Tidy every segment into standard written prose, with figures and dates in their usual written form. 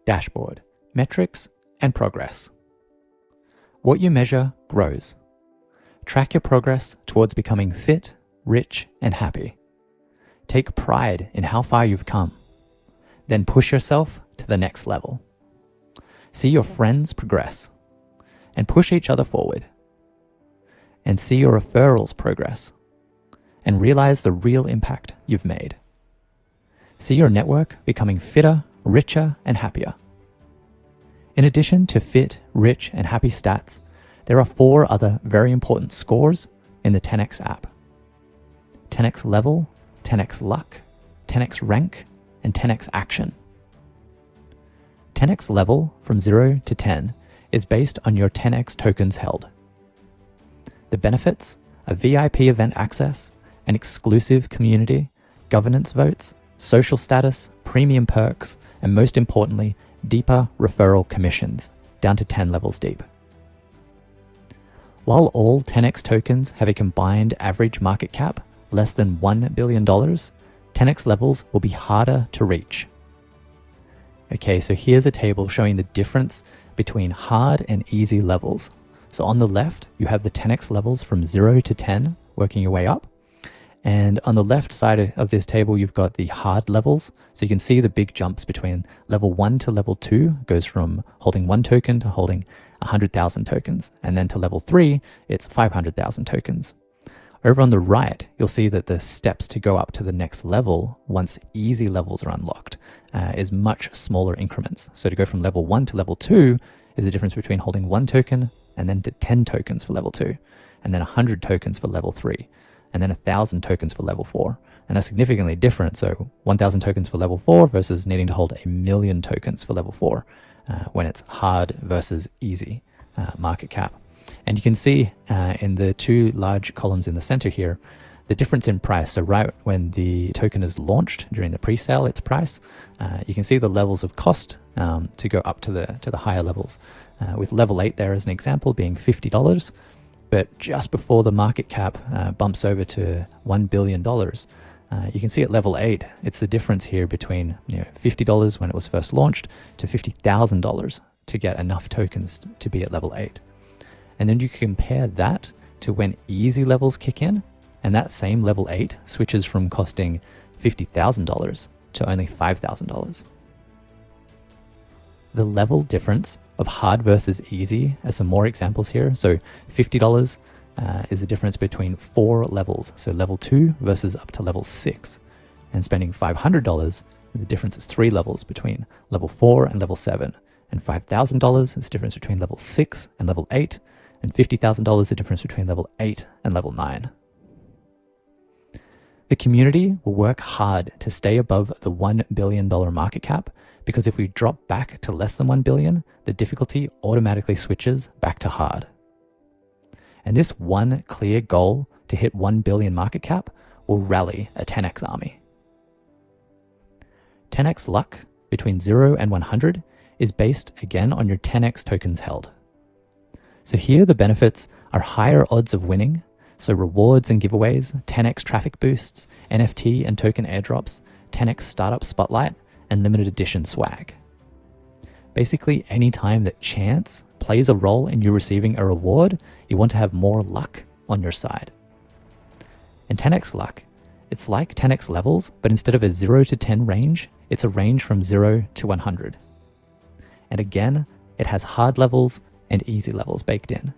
dashboard, metrics, and progress. What you measure grows. Track your progress towards becoming fit, rich, and happy. Take pride in how far you've come. Then push yourself to the next level. See your friends progress and push each other forward. And see your referrals progress and realize the real impact you've made. See your network becoming fitter, richer, and happier. In addition to fit, rich, and happy stats, there are 4 other very important scores in the 10x app. 10x level, 10x luck, 10x rank, and 10x action. 10x level from 0 to 10 is based on your 10x tokens held. The benefits are VIP event access, an exclusive community, governance votes, social status, premium perks, and most importantly, deeper referral commissions, down to 10 levels deep. While all 10x tokens have a combined average market cap less than $1 billion, 10x levels will be harder to reach. Okay, so here's a table showing the difference between hard and easy levels. So on the left, you have the 10x levels from 0 to 10, working your way up. And on the left side of this table, you've got the hard levels. So you can see the big jumps between level 1 to level 2 goes from holding 1 token to holding 100,000 tokens. And then to level 3, it's 500,000 tokens. Over on the right, you'll see that the steps to go up to the next level, once easy levels are unlocked, is much smaller increments. So to go from level 1 to level 2 is the difference between holding 1 token and then to 10 tokens for level 2, and then 100 tokens for level 3, and then 1,000 tokens for level 4. And that's significantly different. So 1,000 tokens for level 4 versus needing to hold 1,000,000 tokens for level 4 when it's hard versus easy market cap. And you can see in the 2 large columns in the center here, the difference in price. So right when the token is launched during the pre-sale, its price, you can see the levels of cost to go up to the higher levels. With level 8 there as an example being $50, but just before the market cap bumps over to $1 billion, you can see at level 8, it's the difference here between $50 when it was first launched to $50,000 to get enough tokens to be at level 8. And then you compare that to when easy levels kick in, and that same level 8 switches from costing $50,000 to only $5,000. The level difference of hard versus easy, as some more examples here. So $50 is the difference between 4 levels. So level 2 versus up to level 6. And spending $500, the difference is 3 levels between level 4 and level 7. And $5,000 is the difference between level 6 and level 8. And $50,000 is the difference between level 8 and level 9. The community will work hard to stay above the $1 billion market cap, because if we drop back to less than 1 billion, the difficulty automatically switches back to hard. And this one clear goal to hit 1 billion market cap will rally a 10x army. 10x luck between 0 and 100 is based again on your 10x tokens held. So here the benefits are higher odds of winning, so rewards and giveaways, 10x traffic boosts, NFT and token airdrops, 10x startup spotlight, and limited edition swag. Basically, any time that chance plays a role in you receiving a reward, you want to have more luck on your side. And 10x luck, it's like 10x levels, but instead of a 0 to 10 range, it's a range from 0 to 100. And again, it has hard levels and easy levels baked in.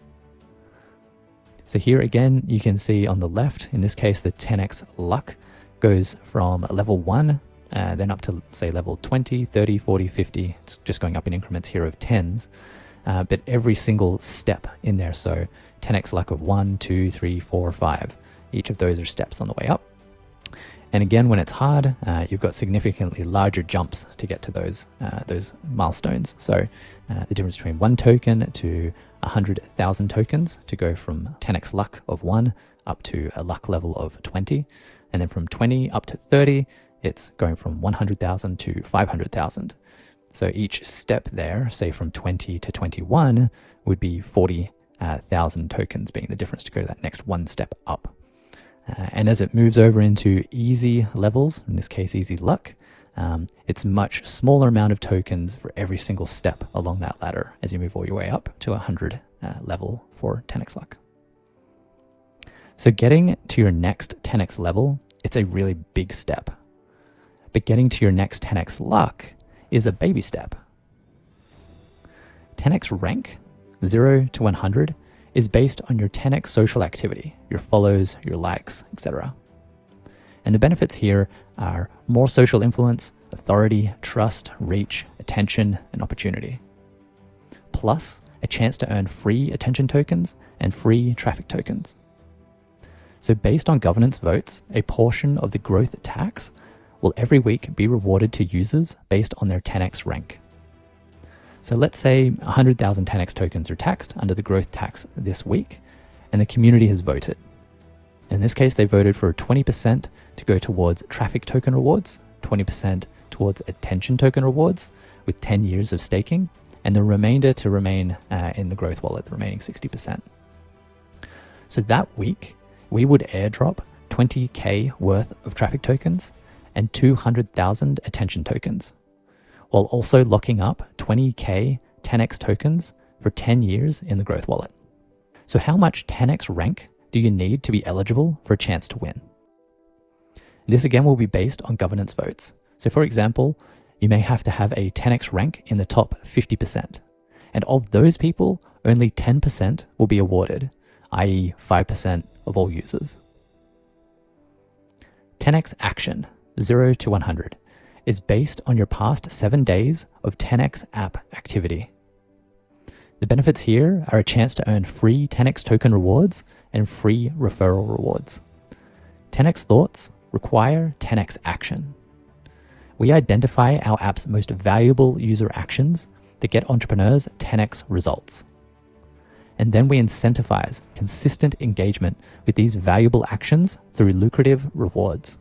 So here again, you can see on the left, in this case, the 10x luck goes from level 1, then up to say level 20, 30, 40, 50. It's just going up in increments here of 10s. But every single step in there, so 10x luck of 1, 2, 3, 4, 5. Each of those are steps on the way up. And again, when it's hard, you've got significantly larger jumps to get to those milestones. So the difference between 1 token to 100,000 tokens to go from 10x luck of 1 up to a luck level of 20. And then from 20 up to 30, it's going from 100,000 to 500,000. So each step there, say from 20 to 21, would be 40,000 tokens being the difference to go to that next one step up. And as it moves over into easy levels, in this case easy luck, it's much smaller amount of tokens for every single step along that ladder as you move all your way up to 100 level for 10x luck. So getting to your next 10x level, it's a really big step. But getting to your next 10x luck is a baby step. 10x rank, 0 to 100, is based on your 10x social activity, your follows, your likes, etc. And the benefits here are more social influence, authority, trust, reach, attention, and opportunity. Plus, a chance to earn free attention tokens and free traffic tokens. So based on governance votes, a portion of the growth tax will every week be rewarded to users based on their 10x rank. So let's say 100,000 10x tokens are taxed under the growth tax this week, and the community has voted. In this case, they voted for 20% to go towards traffic token rewards, 20% towards attention token rewards with 10 years of staking, and the remainder to remain in the growth wallet, the remaining 60%. So that week, we would airdrop 20K worth of traffic tokens and 200,000 attention tokens, while also locking up 20K 10x tokens for 10 years in the growth wallet. So how much 10x rank do you need to be eligible for a chance to win? This again will be based on governance votes. So for example, you may have to have a 10x rank in the top 50%. And of those people, only 10% will be awarded, i.e. 5% of all users. 10x action, 0 to 100, is based on your past 7 days of 10x app activity. The benefits here are a chance to earn free 10x token rewards and free referral rewards. 10x thoughts require 10x action. We identify our app's most valuable user actions that get entrepreneurs 10x results. And then we incentivize consistent engagement with these valuable actions through lucrative rewards.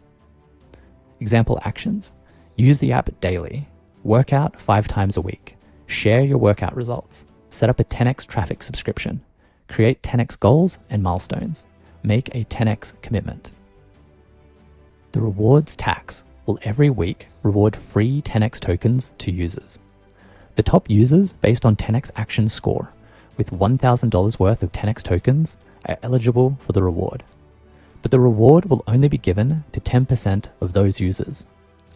Example actions: use the app daily, work out 5 times a week, share your workout results, set up a 10x traffic subscription, create 10x goals and milestones, make a 10x commitment. The rewards tax will every week reward free 10x tokens to users. The top users based on 10x action score with $1,000 worth of 10x tokens are eligible for the reward. But the reward will only be given to 10% of those users,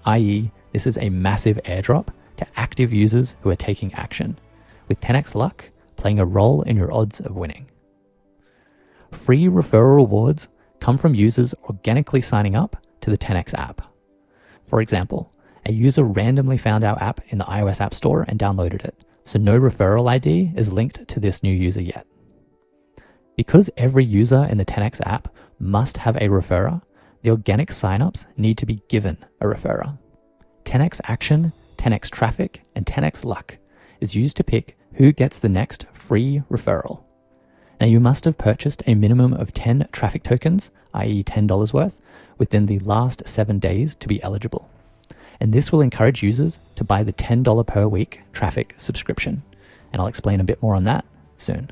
i.e. this is a massive airdrop to active users who are taking action, with 10x luck playing a role in your odds of winning. Free referral rewards come from users organically signing up to the 10x app. For example, a user randomly found our app in the iOS App Store and downloaded it, so no referral ID is linked to this new user yet. Because every user in the 10x app must have a referrer, the organic signups need to be given a referrer. 10x action, 10x traffic, and 10x luck is used to pick who gets the next free referral. Now you must have purchased a minimum of 10 traffic tokens, i.e. $10 worth, within the last 7 days to be eligible. And this will encourage users to buy the $10 per week traffic subscription. And I'll explain a bit more on that soon.